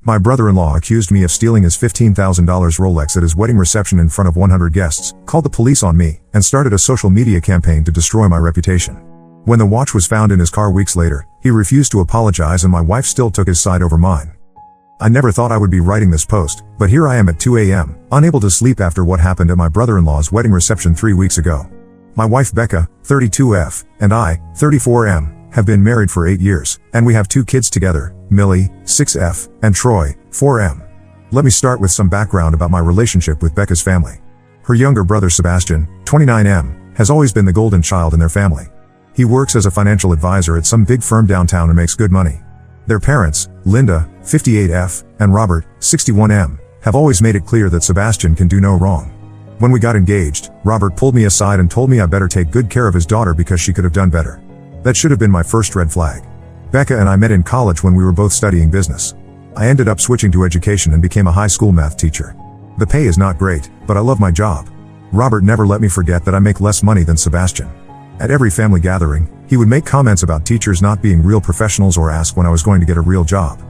My brother-in-law accused me of stealing his $15,000 Rolex at his wedding reception in front of 100 guests, called the police on me, and started a social media campaign to destroy my reputation. When the watch was found in his car weeks later, he refused to apologize and my wife still took his side over mine. I never thought I would be writing this post, but here I am at 2 a.m., unable to sleep after what happened at my brother-in-law's wedding reception 3 weeks ago. My wife Becca, 32F, and I, 34M, have been married for 8 years, and we have 2 kids together, Millie, 6F, and Troy, 4M. Let me start with some background about my relationship with Becca's family. Her younger brother Sebastian, 29M, has always been the golden child in their family. He works as a financial advisor at some big firm downtown and makes good money. Their parents, Linda, 58F, and Robert, 61M, have always made it clear that Sebastian can do no wrong. When we got engaged, Robert pulled me aside and told me I better take good care of his daughter because she could have done better. That should have been my first red flag. Becca and I met in college when we were both studying business. I ended up switching to education and became a high school math teacher. The pay is not great, but I love my job. Robert never let me forget that I make less money than Sebastian. At every family gathering, he would make comments about teachers not being real professionals or ask when I was going to get a real job.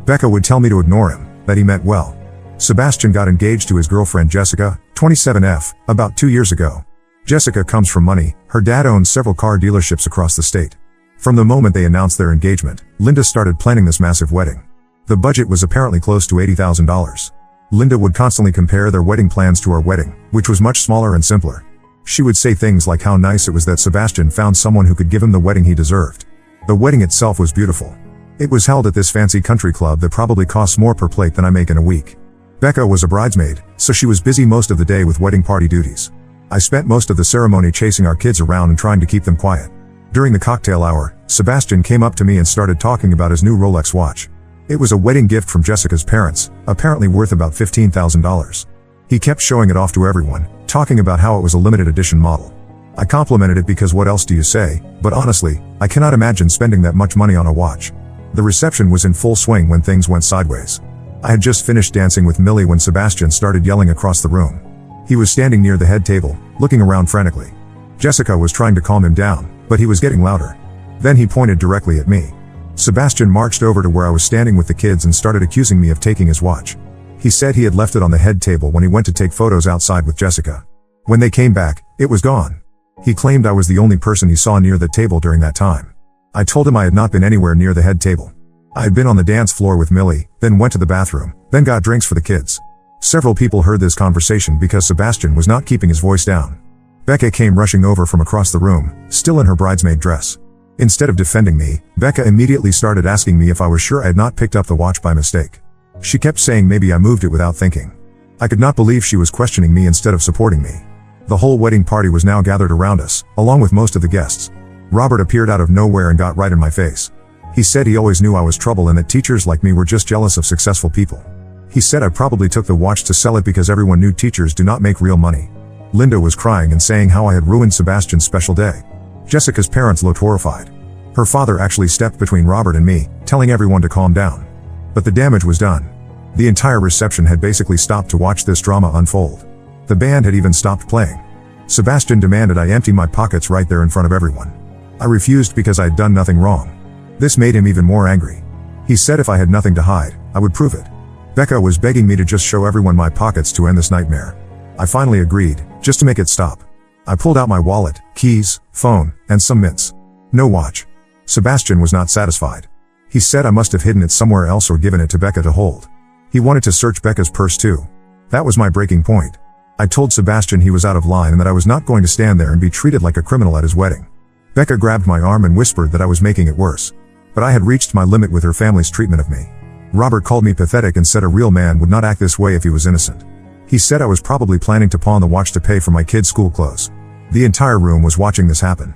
Becca would tell me to ignore him, that he meant well. Sebastian got engaged to his girlfriend Jessica, 27F, about 2 years ago. Jessica comes from money. Her dad owns several car dealerships across the state. From the moment they announced their engagement, Linda started planning this massive wedding. The budget was apparently close to $80,000. Linda would constantly compare their wedding plans to our wedding, which was much smaller and simpler. She would say things like how nice it was that Sebastian found someone who could give him the wedding he deserved. The wedding itself was beautiful. It was held at this fancy country club that probably costs more per plate than I make in a week. Becca was a bridesmaid, so she was busy most of the day with wedding party duties. I spent most of the ceremony chasing our kids around and trying to keep them quiet. During the cocktail hour, Sebastian came up to me and started talking about his new Rolex watch. It was a wedding gift from Jessica's parents, apparently worth about $15,000. He kept showing it off to everyone, talking about how it was a limited edition model. I complimented it because what else do you say, but honestly, I cannot imagine spending that much money on a watch. The reception was in full swing when things went sideways. I had just finished dancing with Millie when Sebastian started yelling across the room. He was standing near the head table, looking around frantically. Jessica was trying to calm him down, but he was getting louder. Then he pointed directly at me. Sebastian marched over to where I was standing with the kids and started accusing me of taking his watch. He said he had left it on the head table when he went to take photos outside with Jessica. When they came back, it was gone. He claimed I was the only person he saw near the table during that time. I told him I had not been anywhere near the head table. I had been on the dance floor with Millie, then went to the bathroom, then got drinks for the kids. Several people heard this conversation because Sebastian was not keeping his voice down. Becca came rushing over from across the room, still in her bridesmaid dress. Instead of defending me, Becca immediately started asking me if I was sure I had not picked up the watch by mistake. She kept saying maybe I moved it without thinking. I could not believe she was questioning me instead of supporting me. The whole wedding party was now gathered around us, along with most of the guests. Robert appeared out of nowhere and got right in my face. He said he always knew I was trouble and that teachers like me were just jealous of successful people. He said I probably took the watch to sell it because everyone knew teachers do not make real money. Linda was crying and saying how I had ruined Sebastian's special day. Jessica's parents looked horrified. Her father actually stepped between Robert and me, telling everyone to calm down. But the damage was done. The entire reception had basically stopped to watch this drama unfold. The band had even stopped playing. Sebastian demanded I empty my pockets right there in front of everyone. I refused because I had done nothing wrong. This made him even more angry. He said if I had nothing to hide, I would prove it. Becca was begging me to just show everyone my pockets to end this nightmare. I finally agreed, just to make it stop. I pulled out my wallet, keys, phone, and some mints. No watch. Sebastian was not satisfied. He said I must have hidden it somewhere else or given it to Becca to hold. He wanted to search Becca's purse too. That was my breaking point. I told Sebastian he was out of line and that I was not going to stand there and be treated like a criminal at his wedding. Becca grabbed my arm and whispered that I was making it worse. But I had reached my limit with her family's treatment of me. Robert called me pathetic and said a real man would not act this way if he was innocent. He said I was probably planning to pawn the watch to pay for my kids' school clothes. The entire room was watching this happen.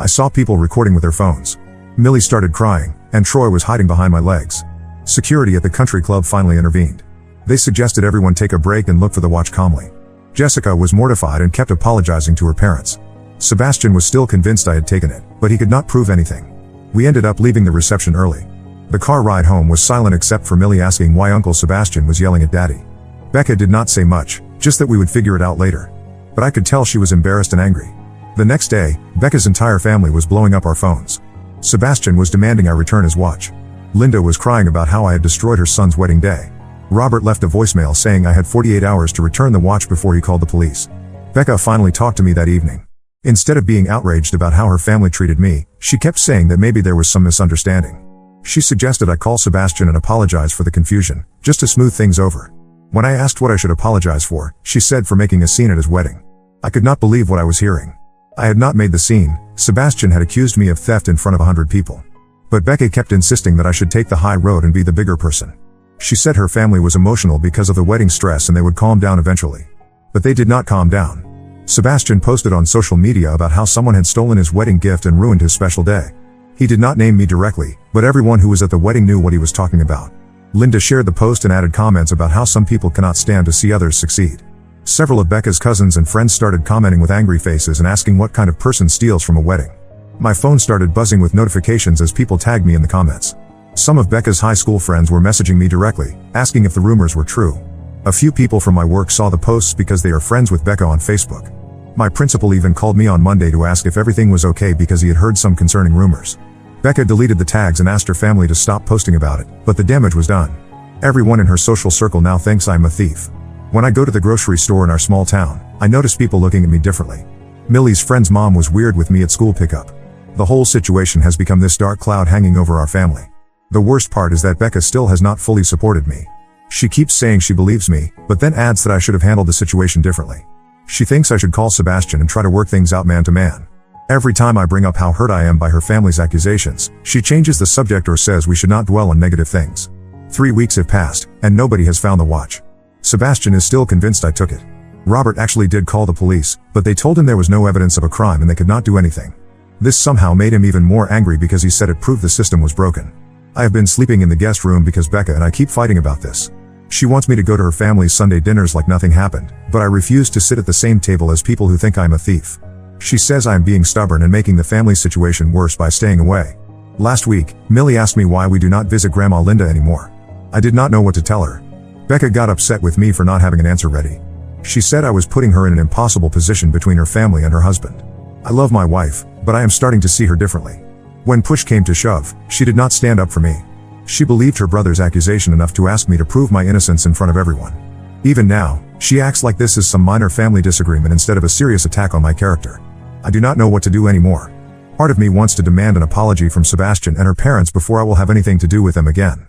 I saw people recording with their phones. Millie started crying, and Troy was hiding behind my legs. Security at the country club finally intervened. They suggested everyone take a break and look for the watch calmly. Jessica was mortified and kept apologizing to her parents. Sebastian was still convinced I had taken it, but he could not prove anything. We ended up leaving the reception early. The car ride home was silent except for Millie asking why Uncle Sebastian was yelling at Daddy. Becca did not say much, just that we would figure it out later. But I could tell she was embarrassed and angry. The next day, Becca's entire family was blowing up our phones. Sebastian was demanding I return his watch. Linda was crying about how I had destroyed her son's wedding day. Robert left a voicemail saying I had 48 hours to return the watch before he called the police. Becca finally talked to me that evening. Instead of being outraged about how her family treated me, she kept saying that maybe there was some misunderstanding. She suggested I call Sebastian and apologize for the confusion, just to smooth things over. When I asked what I should apologize for, she said for making a scene at his wedding. I could not believe what I was hearing. I had not made the scene. Sebastian had accused me of theft in front of 100 people. But Becca kept insisting that I should take the high road and be the bigger person. She said her family was emotional because of the wedding stress and they would calm down eventually. But they did not calm down. Sebastian posted on social media about how someone had stolen his wedding gift and ruined his special day. He did not name me directly, but everyone who was at the wedding knew what he was talking about. Linda shared the post and added comments about how some people cannot stand to see others succeed. Several of Becca's cousins and friends started commenting with angry faces and asking what kind of person steals from a wedding. My phone started buzzing with notifications as people tagged me in the comments. Some of Becca's high school friends were messaging me directly, asking if the rumors were true. A few people from my work saw the posts because they are friends with Becca on Facebook. My principal even called me on Monday to ask if everything was okay because he had heard some concerning rumors. Becca deleted the tags and asked her family to stop posting about it, but the damage was done. Everyone in her social circle now thinks I'm a thief. When I go to the grocery store in our small town, I notice people looking at me differently. Millie's friend's mom was weird with me at school pickup. The whole situation has become this dark cloud hanging over our family. The worst part is that Becca still has not fully supported me. She keeps saying she believes me, but then adds that I should have handled the situation differently. She thinks I should call Sebastian and try to work things out man to man. Every time I bring up how hurt I am by her family's accusations, she changes the subject or says we should not dwell on negative things. 3 weeks have passed, and nobody has found the watch. Sebastian is still convinced I took it. Robert actually did call the police, but they told him there was no evidence of a crime and they could not do anything. This somehow made him even more angry because he said it proved the system was broken. I have been sleeping in the guest room because Becca and I keep fighting about this. She wants me to go to her family's Sunday dinners like nothing happened, but I refuse to sit at the same table as people who think I'm a thief. She says I am being stubborn and making the family situation worse by staying away. Last week, Millie asked me why we do not visit Grandma Linda anymore. I did not know what to tell her. Becca got upset with me for not having an answer ready. She said I was putting her in an impossible position between her family and her husband. I love my wife, but I am starting to see her differently. When push came to shove, she did not stand up for me. She believed her brother's accusation enough to ask me to prove my innocence in front of everyone. Even now, she acts like this is some minor family disagreement instead of a serious attack on my character. I do not know what to do anymore. Part of me wants to demand an apology from Sebastian and her parents before I will have anything to do with them again.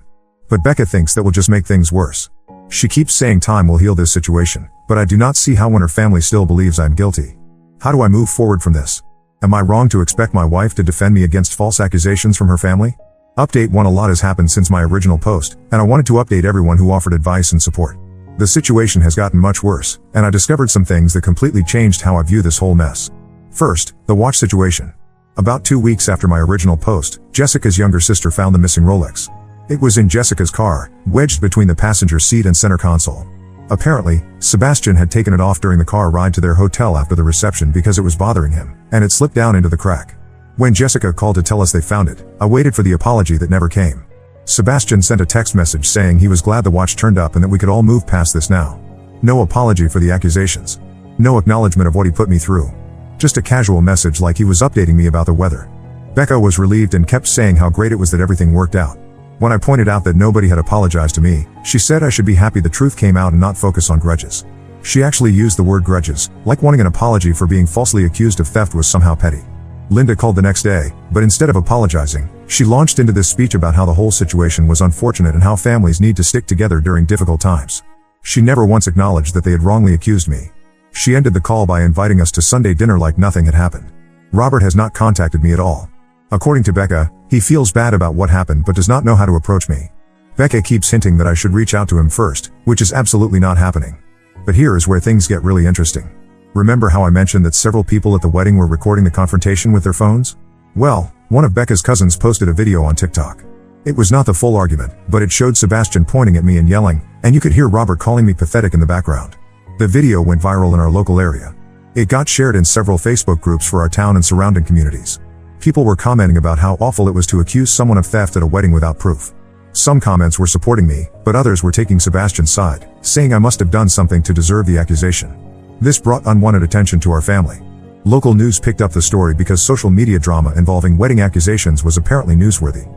But Becca thinks that will just make things worse. She keeps saying time will heal this situation, but I do not see how when her family still believes I'm guilty. How do I move forward from this? Am I wrong to expect my wife to defend me against false accusations from her family? Update 1: A lot has happened since my original post, and I wanted to update everyone who offered advice and support. The situation has gotten much worse, and I discovered some things that completely changed how I view this whole mess. First, the watch situation. About 2 weeks after my original post, Jessica's younger sister found the missing Rolex. It was in Jessica's car, wedged between the passenger seat and center console. Apparently, Sebastian had taken it off during the car ride to their hotel after the reception because it was bothering him, and it slipped down into the crack. When Jessica called to tell us they found it, I waited for the apology that never came. Sebastian sent a text message saying he was glad the watch turned up and that we could all move past this now. No apology for the accusations. No acknowledgement of what he put me through. Just a casual message like he was updating me about the weather. Becca was relieved and kept saying how great it was that everything worked out. When I pointed out that nobody had apologized to me, she said I should be happy the truth came out and not focus on grudges. She actually used the word grudges, like wanting an apology for being falsely accused of theft was somehow petty. Linda called the next day, but instead of apologizing, she launched into this speech about how the whole situation was unfortunate and how families need to stick together during difficult times. She never once acknowledged that they had wrongly accused me. She ended the call by inviting us to Sunday dinner like nothing had happened. Robert has not contacted me at all. According to Becca, he feels bad about what happened but does not know how to approach me. Becca keeps hinting that I should reach out to him first, which is absolutely not happening. But here is where things get really interesting. Remember how I mentioned that several people at the wedding were recording the confrontation with their phones? Well, one of Becca's cousins posted a video on TikTok. It was not the full argument, but it showed Sebastian pointing at me and yelling, and you could hear Robert calling me pathetic in the background. The video went viral in our local area. It got shared in several Facebook groups for our town and surrounding communities. People were commenting about how awful it was to accuse someone of theft at a wedding without proof. Some comments were supporting me, but others were taking Sebastian's side, saying I must have done something to deserve the accusation. This brought unwanted attention to our family. Local news picked up the story because social media drama involving wedding accusations was apparently newsworthy.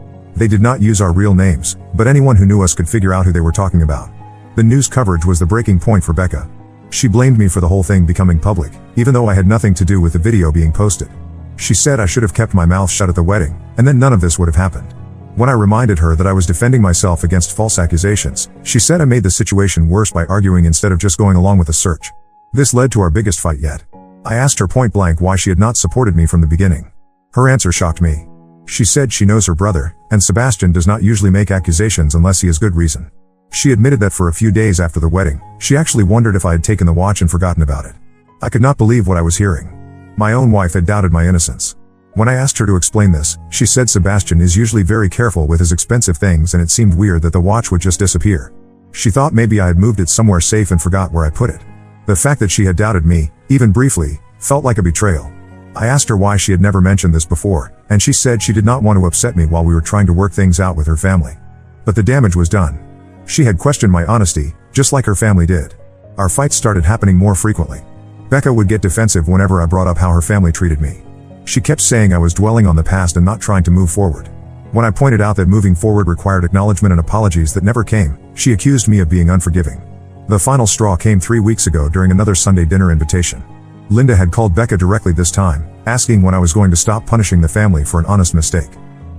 They did not use our real names, but anyone who knew us could figure out who they were talking about. The news coverage was the breaking point for Becca. She blamed me for the whole thing becoming public, even though I had nothing to do with the video being posted. She said I should have kept my mouth shut at the wedding, and then none of this would have happened. When I reminded her that I was defending myself against false accusations, she said I made the situation worse by arguing instead of just going along with the search. This led to our biggest fight yet. I asked her point blank why she had not supported me from the beginning. Her answer shocked me. She said she knows her brother, and Sebastian does not usually make accusations unless he has good reason. She admitted that for a few days after the wedding, she actually wondered if I had taken the watch and forgotten about it. I could not believe what I was hearing. My own wife had doubted my innocence. When I asked her to explain this, she said Sebastian is usually very careful with his expensive things and it seemed weird that the watch would just disappear. She thought maybe I had moved it somewhere safe and forgot where I put it. The fact that she had doubted me, even briefly, felt like a betrayal. I asked her why she had never mentioned this before, and she said she did not want to upset me while we were trying to work things out with her family. But the damage was done. She had questioned my honesty, just like her family did. Our fights started happening more frequently. Becca would get defensive whenever I brought up how her family treated me. She kept saying I was dwelling on the past and not trying to move forward. When I pointed out that moving forward required acknowledgement and apologies that never came, she accused me of being unforgiving. The final straw came 3 weeks ago during another Sunday dinner invitation. Linda had called Becca directly this time, asking when I was going to stop punishing the family for an honest mistake.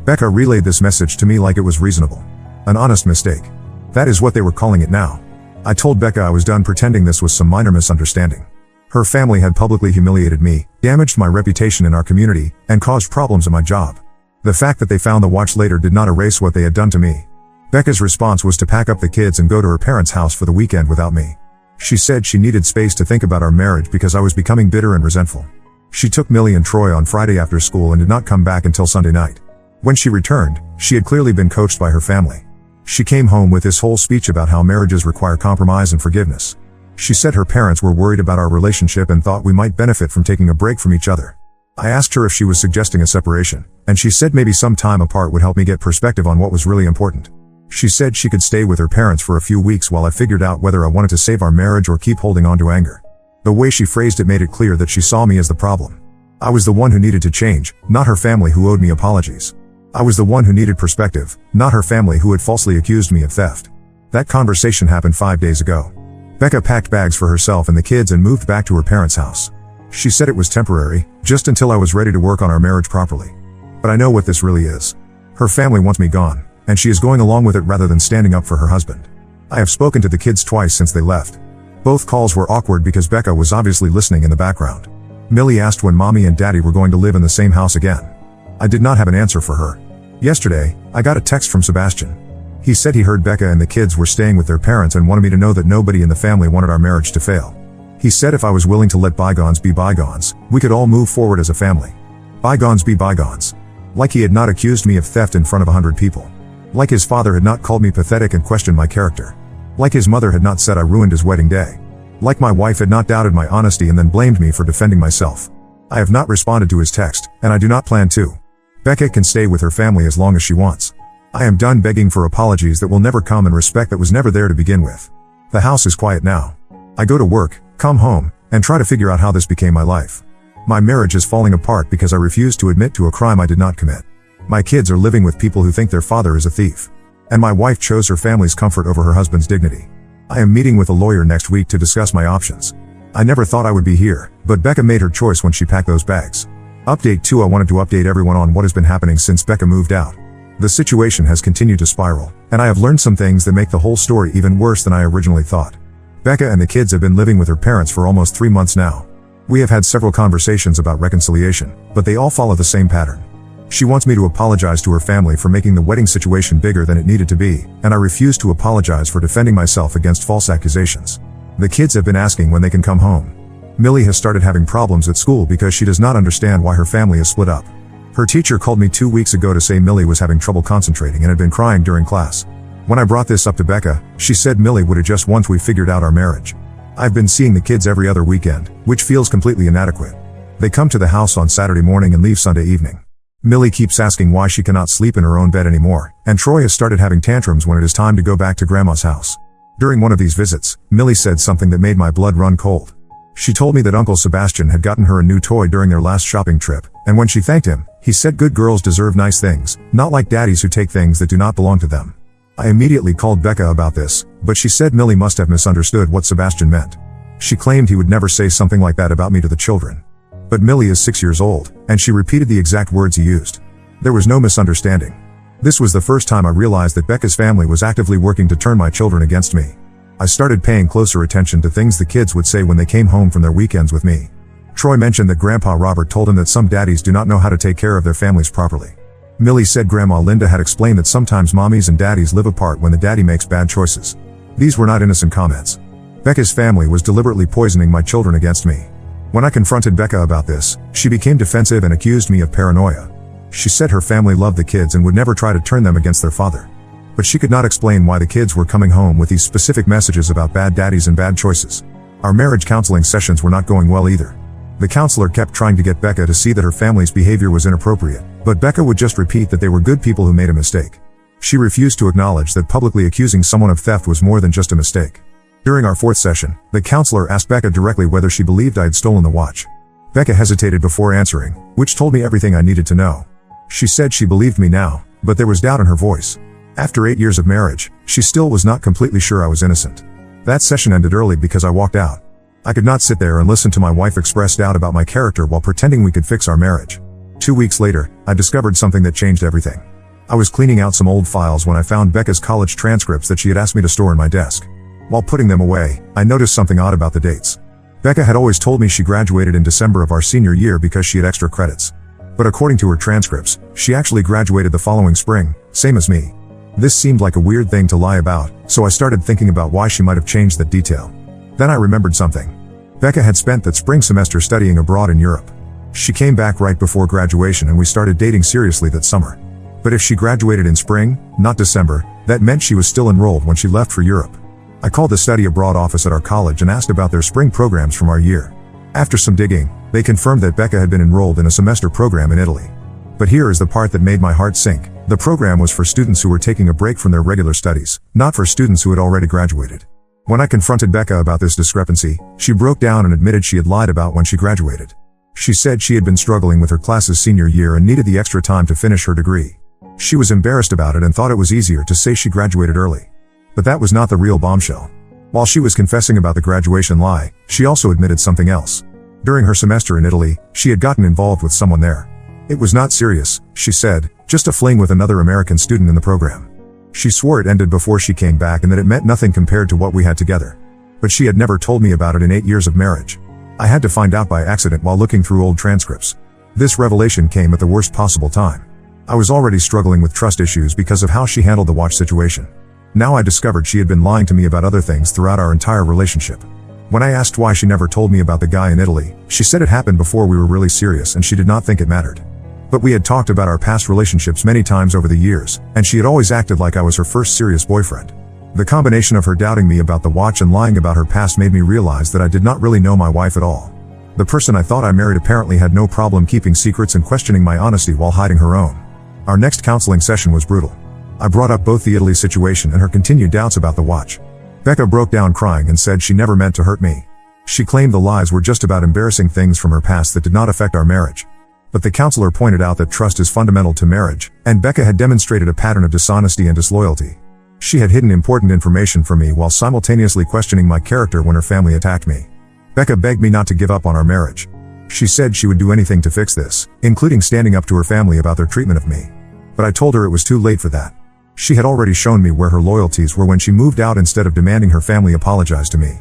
Becca relayed this message to me like it was reasonable. An honest mistake. That is what they were calling it now. I told Becca I was done pretending this was some minor misunderstanding. Her family had publicly humiliated me, damaged my reputation in our community, and caused problems at my job. The fact that they found the watch later did not erase what they had done to me. Becca's response was to pack up the kids and go to her parents' house for the weekend without me. She said she needed space to think about our marriage because I was becoming bitter and resentful. She took Millie and Troy on Friday after school and did not come back until Sunday night. When she returned, she had clearly been coached by her family. She came home with this whole speech about how marriages require compromise and forgiveness. She said her parents were worried about our relationship and thought we might benefit from taking a break from each other. I asked her if she was suggesting a separation, and she said maybe some time apart would help me get perspective on what was really important. She said she could stay with her parents for a few weeks while I figured out whether I wanted to save our marriage or keep holding on to anger. The way she phrased it made it clear that she saw me as the problem. I was the one who needed to change, not her family who owed me apologies. I was the one who needed perspective, not her family who had falsely accused me of theft. That conversation happened 5 days ago. Becca packed bags for herself and the kids and moved back to her parents' house. She said it was temporary, just until I was ready to work on our marriage properly. But I know what this really is. Her family wants me gone, and she is going along with it rather than standing up for her husband. I have spoken to the kids twice since they left. Both calls were awkward because Becca was obviously listening in the background. Millie asked when Mommy and Daddy were going to live in the same house again. I did not have an answer for her. Yesterday, I got a text from Sebastian. He said he heard Becca and the kids were staying with their parents and wanted me to know that nobody in the family wanted our marriage to fail. He said if I was willing to let bygones be bygones, we could all move forward as a family. Bygones be bygones. Like he had not accused me of theft in front of 100 people. Like his father had not called me pathetic and questioned my character. Like his mother had not said I ruined his wedding day. Like my wife had not doubted my honesty and then blamed me for defending myself. I have not responded to his text, and I do not plan to. Becca can stay with her family as long as she wants. I am done begging for apologies that will never come and respect that was never there to begin with. The house is quiet now. I go to work, come home, and try to figure out how this became my life. My marriage is falling apart because I refuse to admit to a crime I did not commit. My kids are living with people who think their father is a thief. And my wife chose her family's comfort over her husband's dignity. I am meeting with a lawyer next week to discuss my options. I never thought I would be here, but Becca made her choice when she packed those bags. Update 2: I wanted to update everyone on what has been happening since Becca moved out. The situation has continued to spiral, and I have learned some things that make the whole story even worse than I originally thought. Becca and the kids have been living with her parents for almost 3 months now. We have had several conversations about reconciliation, but they all follow the same pattern. She wants me to apologize to her family for making the wedding situation bigger than it needed to be, and I refuse to apologize for defending myself against false accusations. The kids have been asking when they can come home. Millie has started having problems at school because she does not understand why her family is split up. Her teacher called me 2 weeks ago to say Millie was having trouble concentrating and had been crying during class. When I brought this up to Becca, she said Millie would adjust once we figured out our marriage. I've been seeing the kids every other weekend, which feels completely inadequate. They come to the house on Saturday morning and leave Sunday evening. Millie keeps asking why she cannot sleep in her own bed anymore, and Troy has started having tantrums when it is time to go back to Grandma's house. During one of these visits, Millie said something that made my blood run cold. She told me that Uncle Sebastian had gotten her a new toy during their last shopping trip, and when she thanked him, He said good girls deserve nice things, not like daddies who take things that do not belong to them. I immediately called Becca about this, but she said Millie must have misunderstood what Sebastian meant. She claimed he would never say something like that about me to the children. But Millie is 6 years old, and she repeated the exact words he used. There was no misunderstanding. This was the first time I realized that Becca's family was actively working to turn my children against me. I started paying closer attention to things the kids would say when they came home from their weekends with me. Troy mentioned that Grandpa Robert told him that some daddies do not know how to take care of their families properly. Millie said Grandma Linda had explained that sometimes mommies and daddies live apart when the daddy makes bad choices. These were not innocent comments. Becca's family was deliberately poisoning my children against me. When I confronted Becca about this, she became defensive and accused me of paranoia. She said her family loved the kids and would never try to turn them against their father. But she could not explain why the kids were coming home with these specific messages about bad daddies and bad choices. Our marriage counseling sessions were not going well either. The counselor kept trying to get Becca to see that her family's behavior was inappropriate, but Becca would just repeat that they were good people who made a mistake. She refused to acknowledge that publicly accusing someone of theft was more than just a mistake. During our fourth session, the counselor asked Becca directly whether she believed I had stolen the watch. Becca hesitated before answering, which told me everything I needed to know. She said she believed me now, but there was doubt in her voice. After 8 years of marriage, she still was not completely sure I was innocent. That session ended early because I walked out. I could not sit there and listen to my wife express doubt about my character while pretending we could fix our marriage. 2 weeks later, I discovered something that changed everything. I was cleaning out some old files when I found Becca's college transcripts that she had asked me to store in my desk. While putting them away, I noticed something odd about the dates. Becca had always told me she graduated in December of our senior year because she had extra credits. But according to her transcripts, she actually graduated the following spring, same as me. This seemed like a weird thing to lie about, so I started thinking about why she might have changed that detail. Then I remembered something. Becca had spent that spring semester studying abroad in Europe. She came back right before graduation and we started dating seriously that summer. But if she graduated in spring, not December, that meant she was still enrolled when she left for Europe. I called the study abroad office at our college and asked about their spring programs from our year. After some digging, they confirmed that Becca had been enrolled in a semester program in Italy. But here is the part that made my heart sink. The program was for students who were taking a break from their regular studies, not for students who had already graduated. When I confronted Becca about this discrepancy, she broke down and admitted she had lied about when she graduated. She said she had been struggling with her class's senior year and needed the extra time to finish her degree. She was embarrassed about it and thought it was easier to say she graduated early. But that was not the real bombshell. While she was confessing about the graduation lie, she also admitted something else. During her semester in Italy, she had gotten involved with someone there. It was not serious, she said, just a fling with another American student in the program. She swore it ended before she came back and that it meant nothing compared to what we had together. But she had never told me about it in 8 years of marriage. I had to find out by accident while looking through old transcripts. This revelation came at the worst possible time. I was already struggling with trust issues because of how she handled the watch situation. Now I discovered she had been lying to me about other things throughout our entire relationship. When I asked why she never told me about the guy in Italy, she said it happened before we were really serious and she did not think it mattered. But we had talked about our past relationships many times over the years, and she had always acted like I was her first serious boyfriend. The combination of her doubting me about the watch and lying about her past made me realize that I did not really know my wife at all. The person I thought I married apparently had no problem keeping secrets and questioning my honesty while hiding her own. Our next counseling session was brutal. I brought up both the Italy situation and her continued doubts about the watch. Becca broke down crying and said she never meant to hurt me. She claimed the lies were just about embarrassing things from her past that did not affect our marriage. But the counselor pointed out that trust is fundamental to marriage, and Becca had demonstrated a pattern of dishonesty and disloyalty. She had hidden important information from me while simultaneously questioning my character when her family attacked me. Becca begged me not to give up on our marriage. She said she would do anything to fix this, including standing up to her family about their treatment of me. But I told her it was too late for that. She had already shown me where her loyalties were when she moved out instead of demanding her family apologize to me.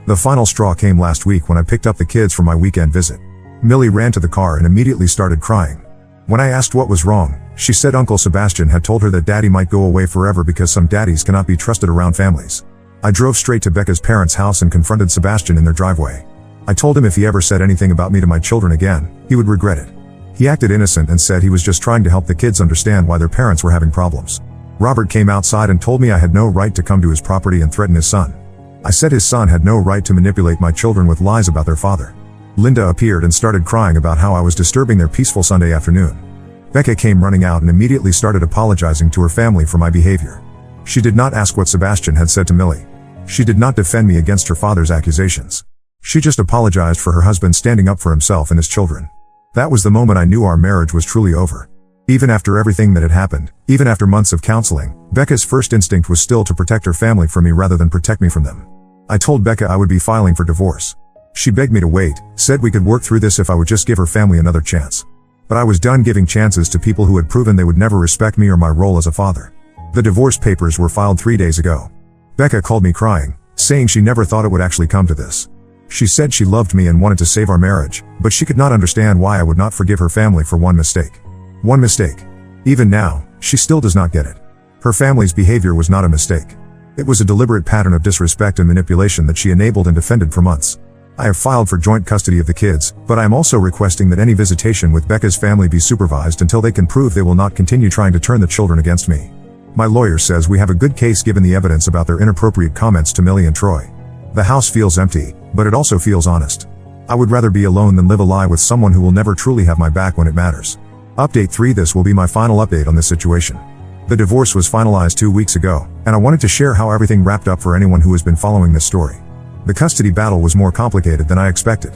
The final straw came last week when I picked up the kids from my weekend visit. Millie ran to the car and immediately started crying. When I asked what was wrong, she said Uncle Sebastian had told her that Daddy might go away forever because some daddies cannot be trusted around families. I drove straight to Becca's parents' house and confronted Sebastian in their driveway. I told him if he ever said anything about me to my children again, he would regret it. He acted innocent and said he was just trying to help the kids understand why their parents were having problems. Robert came outside and told me I had no right to come to his property and threaten his son. I said his son had no right to manipulate my children with lies about their father. Linda appeared and started crying about how I was disturbing their peaceful Sunday afternoon. Becca came running out and immediately started apologizing to her family for my behavior. She did not ask what Sebastian had said to Millie. She did not defend me against her father's accusations. She just apologized for her husband standing up for himself and his children. That was the moment I knew our marriage was truly over. Even after everything that had happened, even after months of counseling, Becca's first instinct was still to protect her family from me rather than protect me from them. I told Becca I would be filing for divorce. She begged me to wait, said we could work through this if I would just give her family another chance. But I was done giving chances to people who had proven they would never respect me or my role as a father. The divorce papers were filed 3 days ago. Becca called me crying, saying she never thought it would actually come to this. She said she loved me and wanted to save our marriage, but she could not understand why I would not forgive her family for one mistake. One mistake. Even now, she still does not get it. Her family's behavior was not a mistake. It was a deliberate pattern of disrespect and manipulation that she enabled and defended for months. I have filed for joint custody of the kids, but I am also requesting that any visitation with Becca's family be supervised until they can prove they will not continue trying to turn the children against me. My lawyer says we have a good case given the evidence about their inappropriate comments to Millie and Troy. The house feels empty, but it also feels honest. I would rather be alone than live a lie with someone who will never truly have my back when it matters. Update 3. This will be my final update on this situation. The divorce was finalized 2 weeks ago, and I wanted to share how everything wrapped up for anyone who has been following this story. The custody battle was more complicated than I expected.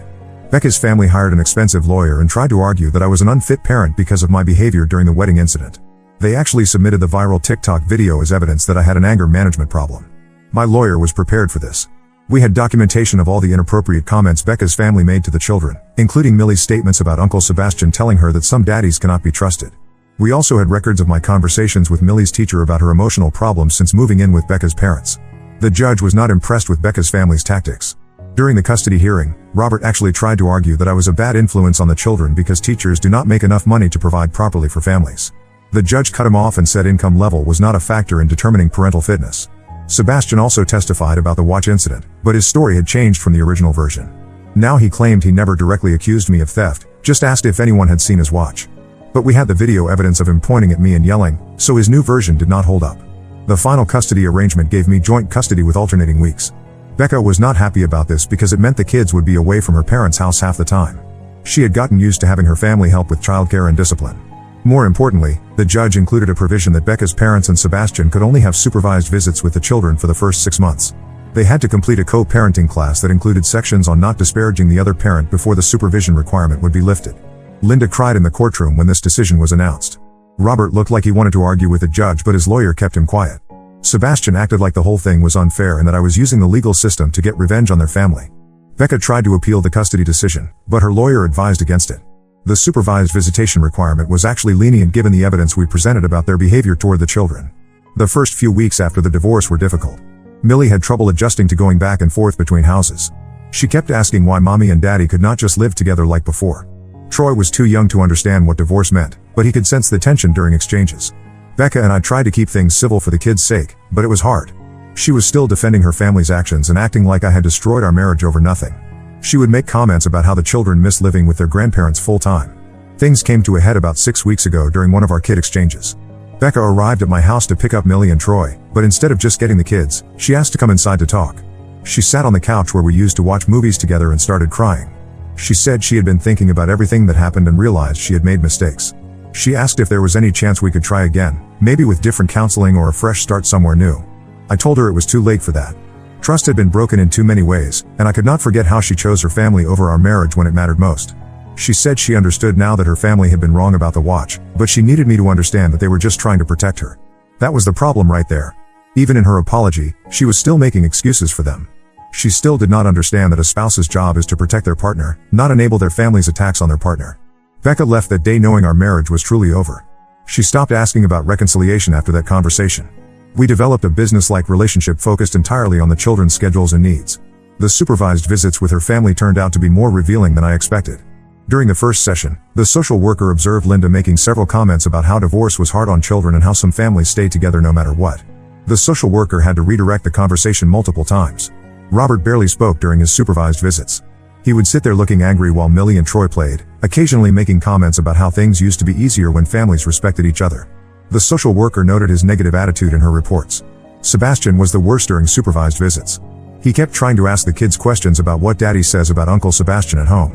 Becca's family hired an expensive lawyer and tried to argue that I was an unfit parent because of my behavior during the wedding incident. They actually submitted the viral TikTok video as evidence that I had an anger management problem. My lawyer was prepared for this. We had documentation of all the inappropriate comments Becca's family made to the children, including Millie's statements about Uncle Sebastian telling her that some daddies cannot be trusted. We also had records of my conversations with Millie's teacher about her emotional problems since moving in with Becca's parents. The judge was not impressed with Becca's family's tactics. During the custody hearing, Robert actually tried to argue that I was a bad influence on the children because teachers do not make enough money to provide properly for families. The judge cut him off and said income level was not a factor in determining parental fitness. Sebastian also testified about the watch incident, but his story had changed from the original version. Now he claimed he never directly accused me of theft, just asked if anyone had seen his watch. But we had the video evidence of him pointing at me and yelling, so his new version did not hold up. The final custody arrangement gave me joint custody with alternating weeks. Becca was not happy about this because it meant the kids would be away from her parents' house half the time. She had gotten used to having her family help with childcare and discipline. More importantly, the judge included a provision that Becca's parents and Sebastian could only have supervised visits with the children for the first 6 months. They had to complete a co-parenting class that included sections on not disparaging the other parent before the supervision requirement would be lifted. Linda cried in the courtroom when this decision was announced. Robert looked like he wanted to argue with the judge, but his lawyer kept him quiet. Sebastian acted like the whole thing was unfair and that I was using the legal system to get revenge on their family. Becca tried to appeal the custody decision, but her lawyer advised against it. The supervised visitation requirement was actually lenient given the evidence we presented about their behavior toward the children. The first few weeks after the divorce were difficult. Millie had trouble adjusting to going back and forth between houses. She kept asking why mommy and daddy could not just live together like before. Troy was too young to understand what divorce meant, but he could sense the tension during exchanges. Becca and I tried to keep things civil for the kids' sake, but it was hard. She was still defending her family's actions and acting like I had destroyed our marriage over nothing. She would make comments about how the children miss living with their grandparents full time. Things came to a head about 6 weeks ago during one of our kid exchanges. Becca arrived at my house to pick up Millie and Troy, but instead of just getting the kids, she asked to come inside to talk. She sat on the couch where we used to watch movies together and started crying. She said she had been thinking about everything that happened and realized she had made mistakes. She asked if there was any chance we could try again, maybe with different counseling or a fresh start somewhere new. I told her it was too late for that. Trust had been broken in too many ways, and I could not forget how she chose her family over our marriage when it mattered most. She said she understood now that her family had been wrong about the watch, but she needed me to understand that they were just trying to protect her. That was the problem right there. Even in her apology, she was still making excuses for them. She still did not understand that a spouse's job is to protect their partner, not enable their family's attacks on their partner. Becca left that day knowing our marriage was truly over. She stopped asking about reconciliation after that conversation. We developed a business-like relationship focused entirely on the children's schedules and needs. The supervised visits with her family turned out to be more revealing than I expected. During the first session, the social worker observed Linda making several comments about how divorce was hard on children and how some families stay together no matter what. The social worker had to redirect the conversation multiple times. Robert barely spoke during his supervised visits. He would sit there looking angry while Millie and Troy played, occasionally making comments about how things used to be easier when families respected each other. The social worker noted his negative attitude in her reports. Sebastian was the worst during supervised visits. He kept trying to ask the kids questions about what Daddy says about Uncle Sebastian at home.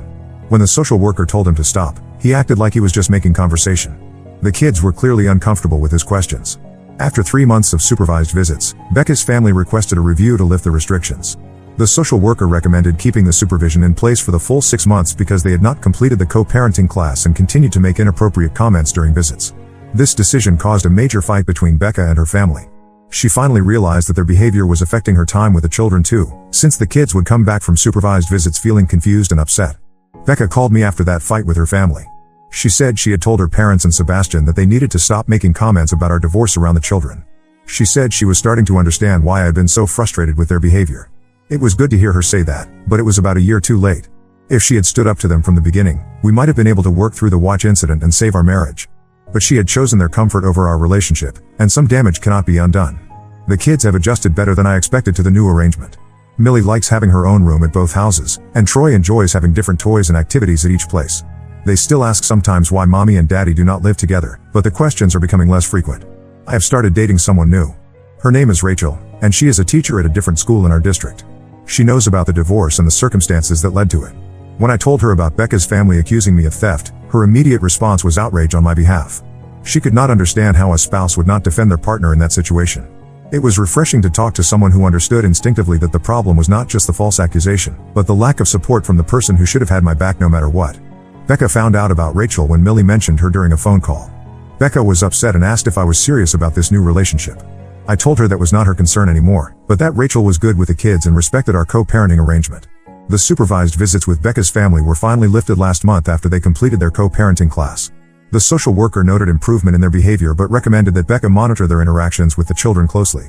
When the social worker told him to stop, he acted like he was just making conversation. The kids were clearly uncomfortable with his questions. After 3 months of supervised visits, Becca's family requested a review to lift the restrictions. The social worker recommended keeping the supervision in place for the full 6 months because they had not completed the co-parenting class and continued to make inappropriate comments during visits. This decision caused a major fight between Becca and her family. She finally realized that their behavior was affecting her time with the children too, since the kids would come back from supervised visits feeling confused and upset. Becca called me after that fight with her family. She said she had told her parents and Sebastian that they needed to stop making comments about our divorce around the children. She said she was starting to understand why I had been so frustrated with their behavior. It was good to hear her say that, but it was about a year too late. If she had stood up to them from the beginning, we might have been able to work through the watch incident and save our marriage. But she had chosen their comfort over our relationship, and some damage cannot be undone. The kids have adjusted better than I expected to the new arrangement. Millie likes having her own room at both houses, and Troy enjoys having different toys and activities at each place. They still ask sometimes why mommy and daddy do not live together, but the questions are becoming less frequent. I have started dating someone new. Her name is Rachel, and she is a teacher at a different school in our district. She knows about the divorce and the circumstances that led to it. When I told her about Becca's family accusing me of theft, her immediate response was outrage on my behalf. She could not understand how a spouse would not defend their partner in that situation. It was refreshing to talk to someone who understood instinctively that the problem was not just the false accusation, but the lack of support from the person who should have had my back no matter what. Becca found out about Rachel when Millie mentioned her during a phone call. Becca was upset and asked if I was serious about this new relationship. I told her that was not her concern anymore, but that Rachel was good with the kids and respected our co-parenting arrangement. The supervised visits with Becca's family were finally lifted last month after they completed their co-parenting class. The social worker noted improvement in their behavior but recommended that Becca monitor their interactions with the children closely.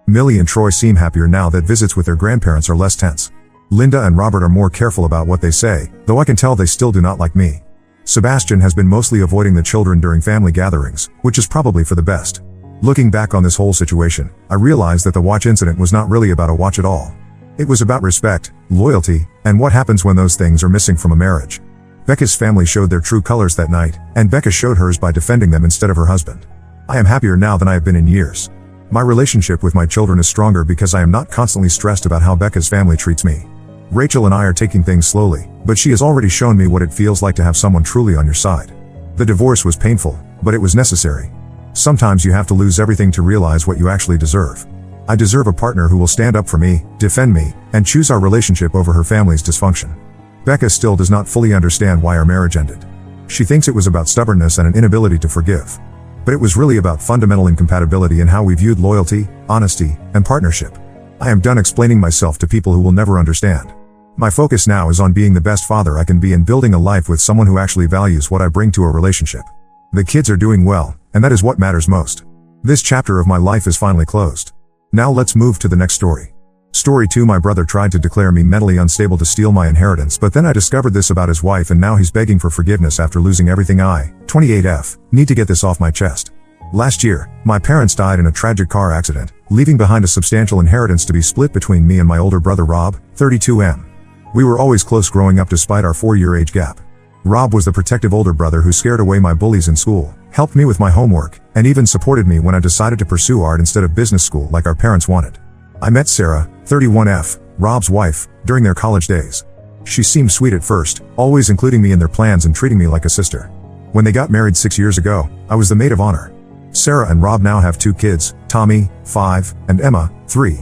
Millie and Troy seem happier now that visits with their grandparents are less tense. Linda and Robert are more careful about what they say, though I can tell they still do not like me. Sebastian has been mostly avoiding the children during family gatherings, which is probably for the best. Looking back on this whole situation, I realized that the watch incident was not really about a watch at all. It was about respect, loyalty, and what happens when those things are missing from a marriage. Becca's family showed their true colors that night, and Becca showed hers by defending them instead of her husband. I am happier now than I have been in years. My relationship with my children is stronger because I am not constantly stressed about how Becca's family treats me. Rachel and I are taking things slowly, but she has already shown me what it feels like to have someone truly on your side. The divorce was painful, but it was necessary. Sometimes you have to lose everything to realize what you actually deserve. I deserve a partner who will stand up for me, defend me, and choose our relationship over her family's dysfunction. Becca still does not fully understand why our marriage ended. She thinks it was about stubbornness and an inability to forgive. But it was really about fundamental incompatibility in how we viewed loyalty, honesty, and partnership. I am done explaining myself to people who will never understand. My focus now is on being the best father I can be and building a life with someone who actually values what I bring to a relationship. The kids are doing well, and that is what matters most. This chapter of my life is finally closed. Now let's move to the next story. Story 2. My brother tried to declare me mentally unstable to steal my inheritance, but then I discovered this about his wife and now he's begging for forgiveness after losing everything. 28F, need to get this off my chest. Last year, my parents died in a tragic car accident, leaving behind a substantial inheritance to be split between me and my older brother Rob, 32M. We were always close growing up despite our 4-year age gap. Rob was the protective older brother who scared away my bullies in school, helped me with my homework, and even supported me when I decided to pursue art instead of business school like our parents wanted. I met Sarah, 31F, Rob's wife, during their college days. She seemed sweet at first, always including me in their plans and treating me like a sister. When they got married 6 years ago, I was the maid of honor. Sarah and Rob now have 2 kids, Tommy, 5, and Emma, 3.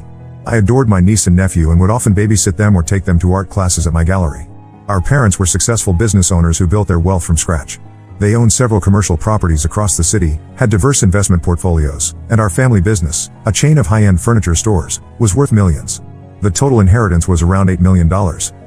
I adored my niece and nephew and would often babysit them or take them to art classes at my gallery. Our parents were successful business owners who built their wealth from scratch. They owned several commercial properties across the city, had diverse investment portfolios, and our family business, a chain of high-end furniture stores, was worth millions. The total inheritance was around $8 million,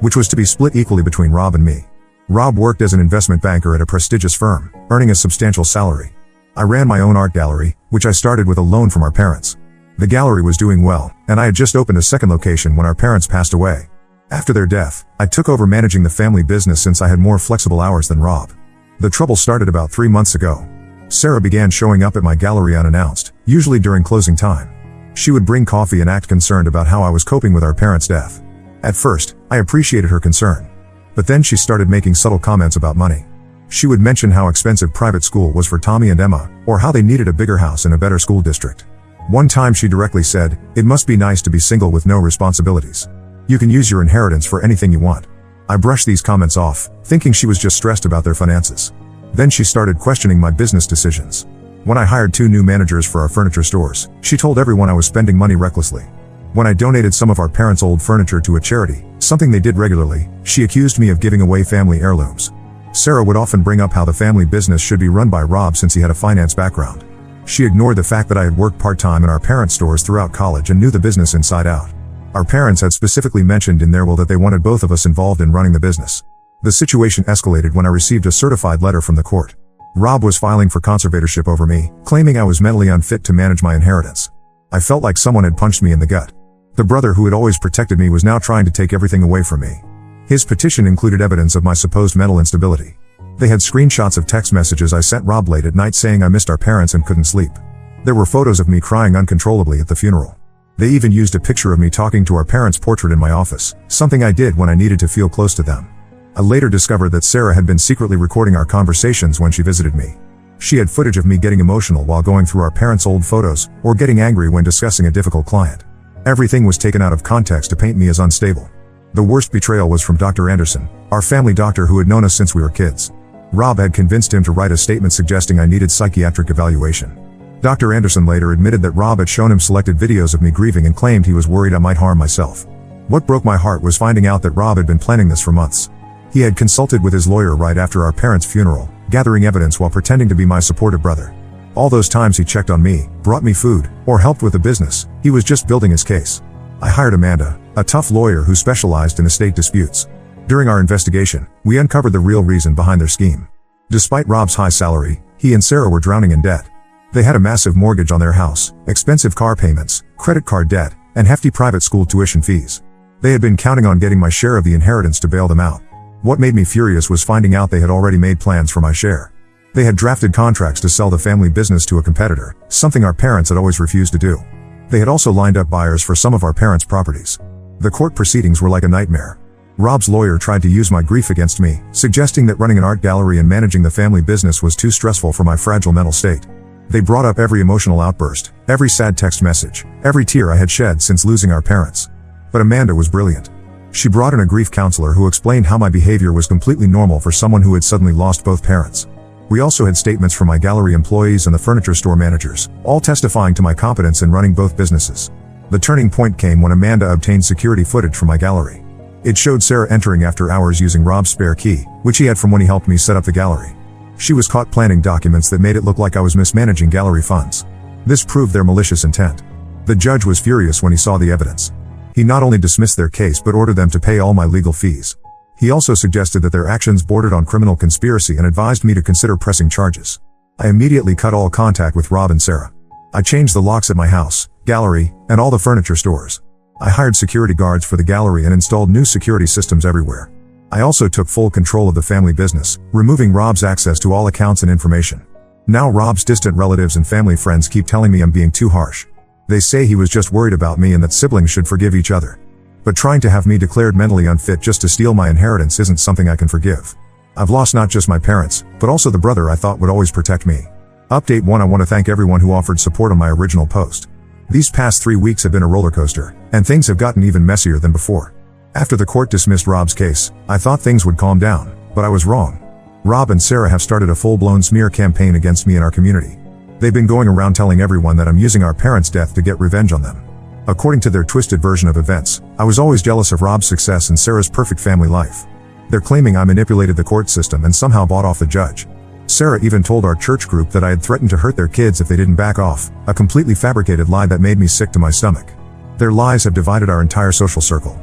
which was to be split equally between Rob and me. Rob worked as an investment banker at a prestigious firm, earning a substantial salary. I ran my own art gallery, which I started with a loan from our parents. The gallery was doing well, and I had just opened a second location when our parents passed away. After their death, I took over managing the family business since I had more flexible hours than Rob. The trouble started about 3 months ago. Sarah began showing up at my gallery unannounced, usually during closing time. She would bring coffee and act concerned about how I was coping with our parents' death. At first, I appreciated her concern. But then she started making subtle comments about money. She would mention how expensive private school was for Tommy and Emma, or how they needed a bigger house in a better school district. One time she directly said, "It must be nice to be single with no responsibilities. You can use your inheritance for anything you want." I brushed these comments off, thinking she was just stressed about their finances. Then she started questioning my business decisions. When I hired 2 new managers for our furniture stores, she told everyone I was spending money recklessly. When I donated some of our parents' old furniture to a charity, something they did regularly, she accused me of giving away family heirlooms. Sarah would often bring up how the family business should be run by Rob since he had a finance background. She ignored the fact that I had worked part-time in our parents' stores throughout college and knew the business inside out. Our parents had specifically mentioned in their will that they wanted both of us involved in running the business. The situation escalated when I received a certified letter from the court. Rob was filing for conservatorship over me, claiming I was mentally unfit to manage my inheritance. I felt like someone had punched me in the gut. The brother who had always protected me was now trying to take everything away from me. His petition included evidence of my supposed mental instability. They had screenshots of text messages I sent Rob late at night saying I missed our parents and couldn't sleep. There were photos of me crying uncontrollably at the funeral. They even used a picture of me talking to our parents' portrait in my office, something I did when I needed to feel close to them. I later discovered that Sarah had been secretly recording our conversations when she visited me. She had footage of me getting emotional while going through our parents' old photos, or getting angry when discussing a difficult client. Everything was taken out of context to paint me as unstable. The worst betrayal was from Dr. Anderson, our family doctor who had known us since we were kids. Rob had convinced him to write a statement suggesting I needed psychiatric evaluation. Dr. Anderson later admitted that Rob had shown him selected videos of me grieving and claimed he was worried I might harm myself. What broke my heart was finding out that Rob had been planning this for months. He had consulted with his lawyer right after our parents' funeral, gathering evidence while pretending to be my supportive brother. All those times he checked on me, brought me food, or helped with the business, he was just building his case. I hired Amanda, a tough lawyer who specialized in estate disputes. During our investigation, we uncovered the real reason behind their scheme. Despite Rob's high salary, he and Sarah were drowning in debt. They had a massive mortgage on their house, expensive car payments, credit card debt, and hefty private school tuition fees. They had been counting on getting my share of the inheritance to bail them out. What made me furious was finding out they had already made plans for my share. They had drafted contracts to sell the family business to a competitor, something our parents had always refused to do. They had also lined up buyers for some of our parents' properties. The court proceedings were like a nightmare. Rob's lawyer tried to use my grief against me, suggesting that running an art gallery and managing the family business was too stressful for my fragile mental state. They brought up every emotional outburst, every sad text message, every tear I had shed since losing our parents. But Amanda was brilliant. She brought in a grief counselor who explained how my behavior was completely normal for someone who had suddenly lost both parents. We also had statements from my gallery employees and the furniture store managers, all testifying to my competence in running both businesses. The turning point came when Amanda obtained security footage from my gallery. It showed Sarah entering after hours using Rob's spare key, which he had from when he helped me set up the gallery. She was caught planting documents that made it look like I was mismanaging gallery funds. This proved their malicious intent. The judge was furious when he saw the evidence. He not only dismissed their case but ordered them to pay all my legal fees. He also suggested that their actions bordered on criminal conspiracy and advised me to consider pressing charges. I immediately cut all contact with Rob and Sarah. I changed the locks at my house, gallery, and all the furniture stores. I hired security guards for the gallery and installed new security systems everywhere. I also took full control of the family business, removing Rob's access to all accounts and information. Now Rob's distant relatives and family friends keep telling me I'm being too harsh. They say he was just worried about me and that siblings should forgive each other. But trying to have me declared mentally unfit just to steal my inheritance isn't something I can forgive. I've lost not just my parents, but also the brother I thought would always protect me. Update 1: I want to thank everyone who offered support on my original post. These past 3 weeks have been a roller coaster, and things have gotten even messier than before. After the court dismissed Rob's case, I thought things would calm down, but I was wrong. Rob and Sarah have started a full-blown smear campaign against me and our community. They've been going around telling everyone that I'm using our parents' death to get revenge on them. According to their twisted version of events, I was always jealous of Rob's success and Sarah's perfect family life. They're claiming I manipulated the court system and somehow bought off the judge. Sarah even told our church group that I had threatened to hurt their kids if they didn't back off, a completely fabricated lie that made me sick to my stomach. Their lies have divided our entire social circle.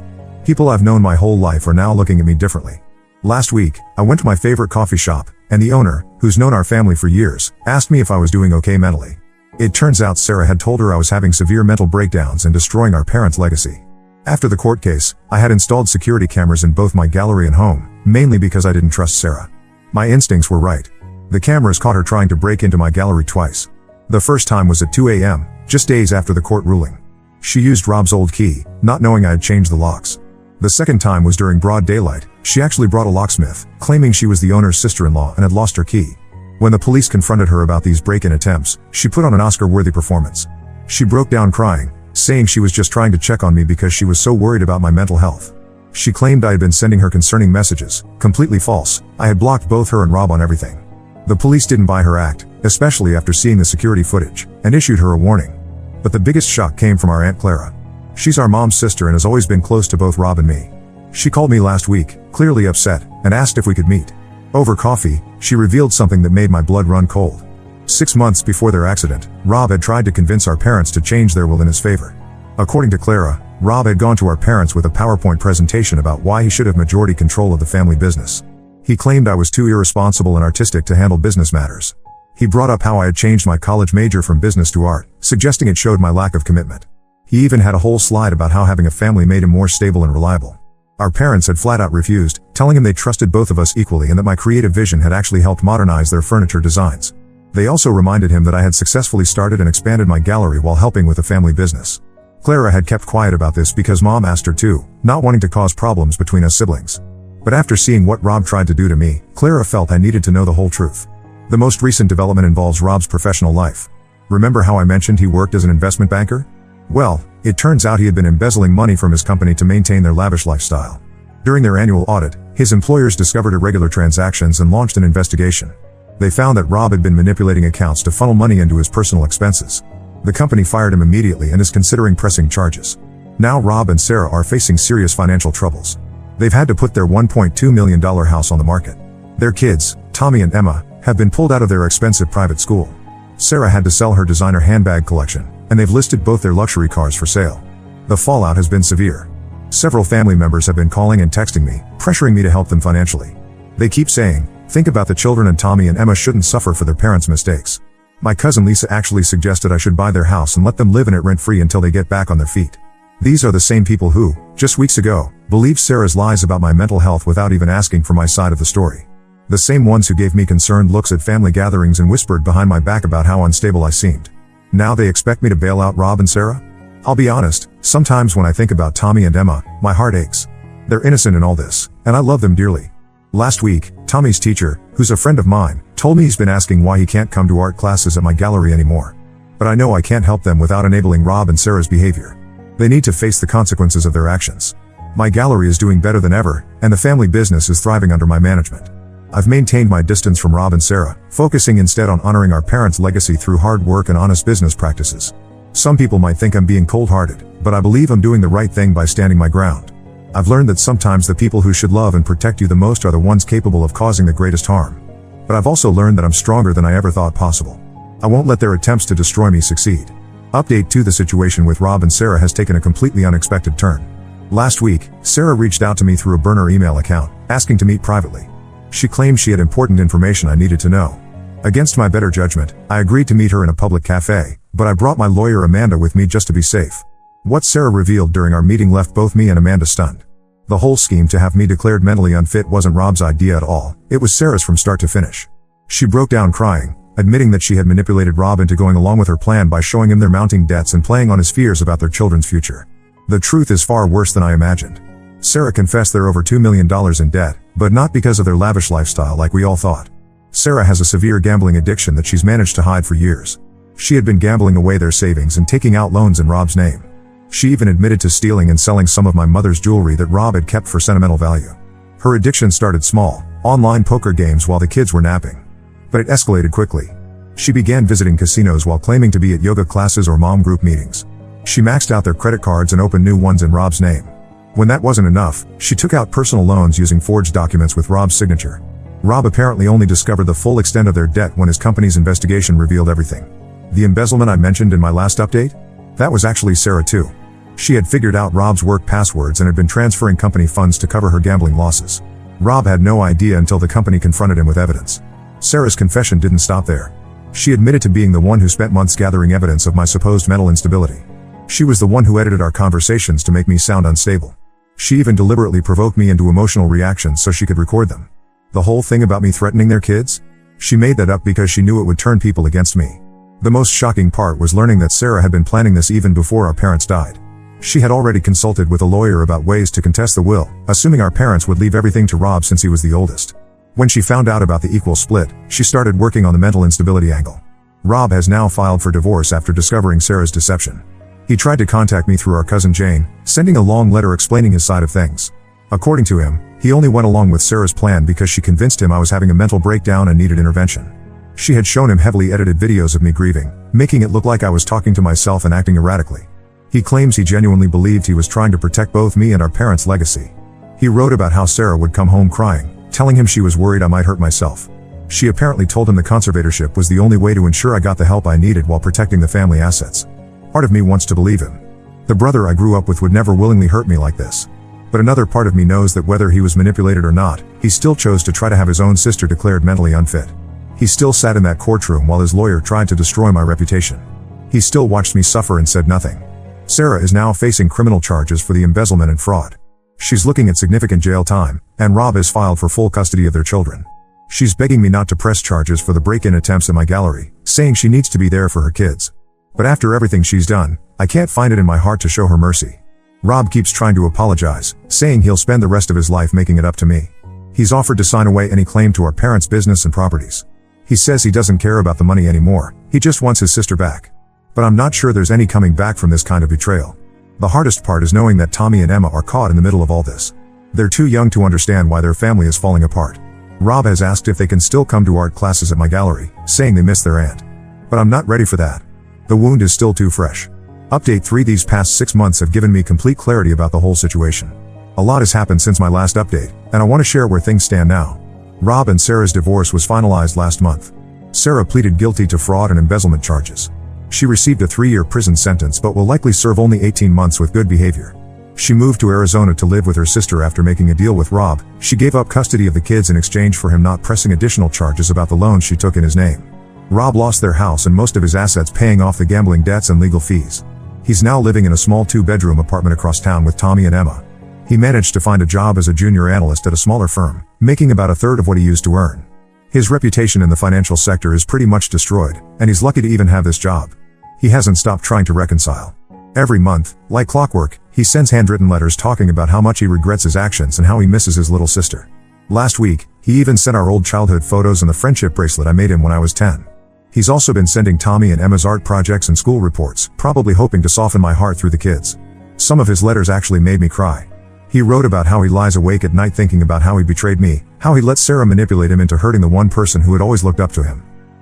People I've known my whole life are now looking at me differently. Last week, I went to my favorite coffee shop, and the owner, who's known our family for years, asked me if I was doing okay mentally. It turns out Sarah had told her I was having severe mental breakdowns and destroying our parents' legacy. After the court case, I had installed security cameras in both my gallery and home, mainly because I didn't trust Sarah. My instincts were right. The cameras caught her trying to break into my gallery twice. The first time was at 2 a.m., just days after the court ruling. She used Rob's old key, not knowing I had changed the locks. The second time was during broad daylight. She actually brought a locksmith, claiming she was the owner's sister-in-law and had lost her key. When the police confronted her about these break-in attempts, she put on an Oscar-worthy performance. She broke down crying, saying she was just trying to check on me because she was so worried about my mental health. She claimed I had been sending her concerning messages, completely false. I had blocked both her and Rob on everything. The police didn't buy her act, especially after seeing the security footage, and issued her a warning. But the biggest shock came from our Aunt Clara. She's our mom's sister and has always been close to both Rob and me. She called me last week, clearly upset, and asked if we could meet. Over coffee, she revealed something that made my blood run cold. 6 months before their accident, Rob had tried to convince our parents to change their will in his favor. According to Clara, Rob had gone to our parents with a PowerPoint presentation about why he should have majority control of the family business. He claimed I was too irresponsible and artistic to handle business matters. He brought up how I had changed my college major from business to art, suggesting it showed my lack of commitment. He even had a whole slide about how having a family made him more stable and reliable. Our parents had flat out refused, telling him they trusted both of us equally and that my creative vision had actually helped modernize their furniture designs. They also reminded him that I had successfully started and expanded my gallery while helping with the family business. Clara had kept quiet about this because Mom asked her to, not wanting to cause problems between us siblings. But after seeing what Rob tried to do to me, Clara felt I needed to know the whole truth. The most recent development involves Rob's professional life. Remember how I mentioned he worked as an investment banker? Well, it turns out he had been embezzling money from his company to maintain their lavish lifestyle. During their annual audit, his employers discovered irregular transactions and launched an investigation. They found that Rob had been manipulating accounts to funnel money into his personal expenses. The company fired him immediately and is considering pressing charges. Now Rob and Sarah are facing serious financial troubles. They've had to put their $1.2 million house on the market. Their kids, Tommy and Emma, have been pulled out of their expensive private school. Sarah had to sell her designer handbag collection, and they've listed both their luxury cars for sale. The fallout has been severe. Several family members have been calling and texting me, pressuring me to help them financially. They keep saying, think about the children and Tommy and Emma shouldn't suffer for their parents' mistakes. My cousin Lisa actually suggested I should buy their house and let them live in it rent-free until they get back on their feet. These are the same people who, just weeks ago, believed Sarah's lies about my mental health without even asking for my side of the story. The same ones who gave me concerned looks at family gatherings and whispered behind my back about how unstable I seemed. Now they expect me to bail out Rob and Sarah? I'll be honest, sometimes when I think about Tommy and Emma, my heart aches. They're innocent in all this, and I love them dearly. Last week, Tommy's teacher, who's a friend of mine, told me he's been asking why he can't come to art classes at my gallery anymore. But I know I can't help them without enabling Rob and Sarah's behavior. They need to face the consequences of their actions. My gallery is doing better than ever, and the family business is thriving under my management. I've maintained my distance from Rob and Sarah, focusing instead on honoring our parents' legacy through hard work and honest business practices. Some people might think I'm being cold-hearted, but I believe I'm doing the right thing by standing my ground. I've learned that sometimes the people who should love and protect you the most are the ones capable of causing the greatest harm. But I've also learned that I'm stronger than I ever thought possible. I won't let their attempts to destroy me succeed. Update 2: the situation with Rob and Sarah has taken a completely unexpected turn. Last week, Sarah reached out to me through a burner email account, asking to meet privately. She claimed she had important information I needed to know. Against my better judgment, I agreed to meet her in a public cafe, but I brought my lawyer Amanda with me just to be safe. What Sarah revealed during our meeting left both me and Amanda stunned. The whole scheme to have me declared mentally unfit wasn't Rob's idea at all, it was Sarah's from start to finish. She broke down crying, admitting that she had manipulated Rob into going along with her plan by showing him their mounting debts and playing on his fears about their children's future. The truth is far worse than I imagined. Sarah confessed they're over $2 million in debt, but not because of their lavish lifestyle like we all thought. Sarah has a severe gambling addiction that she's managed to hide for years. She had been gambling away their savings and taking out loans in Rob's name. She even admitted to stealing and selling some of my mother's jewelry that Rob had kept for sentimental value. Her addiction started small, online poker games while the kids were napping. But it escalated quickly. She began visiting casinos while claiming to be at yoga classes or mom group meetings. She maxed out their credit cards and opened new ones in Rob's name. When that wasn't enough, she took out personal loans using forged documents with Rob's signature. Rob apparently only discovered the full extent of their debt when his company's investigation revealed everything. The embezzlement I mentioned in my last update? That was actually Sarah too. She had figured out Rob's work passwords and had been transferring company funds to cover her gambling losses. Rob had no idea until the company confronted him with evidence. Sarah's confession didn't stop there. She admitted to being the one who spent months gathering evidence of my supposed mental instability. She was the one who edited our conversations to make me sound unstable. She even deliberately provoked me into emotional reactions so she could record them. The whole thing about me threatening their kids? She made that up because she knew it would turn people against me. The most shocking part was learning that Sarah had been planning this even before our parents died. She had already consulted with a lawyer about ways to contest the will, assuming our parents would leave everything to Rob since he was the oldest. When she found out about the equal split, she started working on the mental instability angle. Rob has now filed for divorce after discovering Sarah's deception. He tried to contact me through our cousin Jane, sending a long letter explaining his side of things. According to him, he only went along with Sarah's plan because she convinced him I was having a mental breakdown and needed intervention. She had shown him heavily edited videos of me grieving, making it look like I was talking to myself and acting erratically. He claims he genuinely believed he was trying to protect both me and our parents' legacy. He wrote about how Sarah would come home crying, telling him she was worried I might hurt myself. She apparently told him the conservatorship was the only way to ensure I got the help I needed while protecting the family assets. Part of me wants to believe him. The brother I grew up with would never willingly hurt me like this. But another part of me knows that whether he was manipulated or not, he still chose to try to have his own sister declared mentally unfit. He still sat in that courtroom while his lawyer tried to destroy my reputation. He still watched me suffer and said nothing. Sarah is now facing criminal charges for the embezzlement and fraud. She's looking at significant jail time, and Rob has filed for full custody of their children. She's begging me not to press charges for the break-in attempts at my gallery, saying she needs to be there for her kids. But after everything she's done, I can't find it in my heart to show her mercy. Rob keeps trying to apologize, saying he'll spend the rest of his life making it up to me. He's offered to sign away any claim to our parents' business and properties. He says he doesn't care about the money anymore, he just wants his sister back. But I'm not sure there's any coming back from this kind of betrayal. The hardest part is knowing that Tommy and Emma are caught in the middle of all this. They're too young to understand why their family is falling apart. Rob has asked if they can still come to art classes at my gallery, saying they miss their aunt. But I'm not ready for that. The wound is still too fresh. Update 3: These past 6 months have given me complete clarity about the whole situation. A lot has happened since my last update, and I want to share where things stand now. Rob and Sarah's divorce was finalized last month. Sarah pleaded guilty to fraud and embezzlement charges. She received a 3-year prison sentence but will likely serve only 18 months with good behavior. She moved to Arizona to live with her sister after making a deal with Rob. She gave up custody of the kids in exchange for him not pressing additional charges about the loans she took in his name. Rob lost their house and most of his assets paying off the gambling debts and legal fees. He's now living in a small 2-bedroom apartment across town with Tommy and Emma. He managed to find a job as a junior analyst at a smaller firm, making about a third of what he used to earn. His reputation in the financial sector is pretty much destroyed, and he's lucky to even have this job. He hasn't stopped trying to reconcile. Every month, like clockwork, he sends handwritten letters talking about how much he regrets his actions and how he misses his little sister. Last week, he even sent our old childhood photos and the friendship bracelet I made him when I was 10. He's also been sending Tommy and Emma's art projects and school reports, probably hoping to soften my heart through the kids. Some of his letters actually made me cry. He wrote about how he lies awake at night thinking about how he betrayed me, how he let Sarah manipulate him into hurting the one person who had always looked up to him.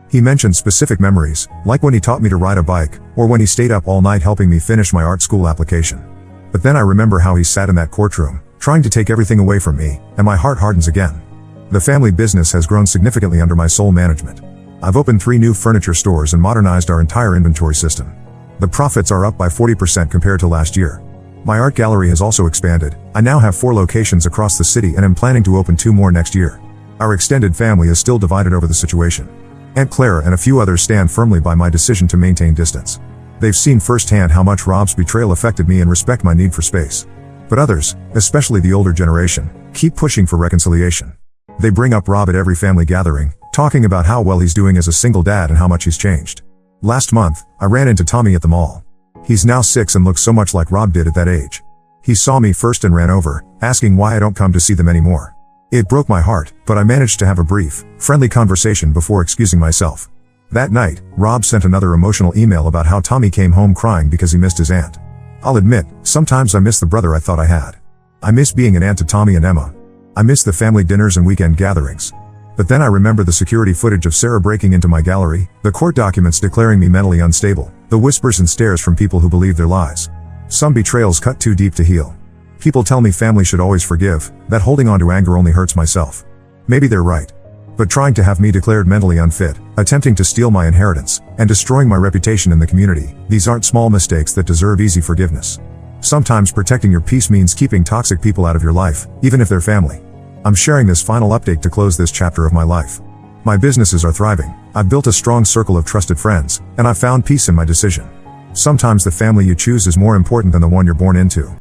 He mentioned specific memories, like when he taught me to ride a bike, or when he stayed up all night helping me finish my art school application. But then I remember how he sat in that courtroom, trying to take everything away from me, and my heart hardens again. The family business has grown significantly under my sole management. I've opened 3 new furniture stores and modernized our entire inventory system. The profits are up by 40% compared to last year. My art gallery has also expanded. I now have 4 locations across the city and am planning to open 2 more next year. Our extended family is still divided over the situation. Aunt Clara and a few others stand firmly by my decision to maintain distance. They've seen firsthand how much Rob's betrayal affected me and respect my need for space. But others, especially the older generation, keep pushing for reconciliation. They bring up Rob at every family gathering, talking about how well he's doing as a single dad and how much he's changed. Last month, I ran into Tommy at the mall. He's now 6 and looks so much like Rob did at that age. He saw me first and ran over, asking why I don't come to see them anymore. It broke my heart, but I managed to have a brief, friendly conversation before excusing myself. That night, Rob sent another emotional email about how Tommy came home crying because he missed his aunt. I'll admit, sometimes I miss the brother I thought I had. I miss being an aunt to Tommy and Emma. I miss the family dinners and weekend gatherings. But then I remember the security footage of Sarah breaking into my gallery, the court documents declaring me mentally unstable, the whispers and stares from people who believe their lies. Some betrayals cut too deep to heal. People tell me family should always forgive, that holding on to anger only hurts myself. Maybe they're right. But trying to have me declared mentally unfit, attempting to steal my inheritance, and destroying my reputation in the community, these aren't small mistakes that deserve easy forgiveness. Sometimes protecting your peace means keeping toxic people out of your life, even if they're family. I'm sharing this final update to close this chapter of my life. My businesses are thriving, I've built a strong circle of trusted friends, and I've found peace in my decision. Sometimes the family you choose is more important than the one you're born into.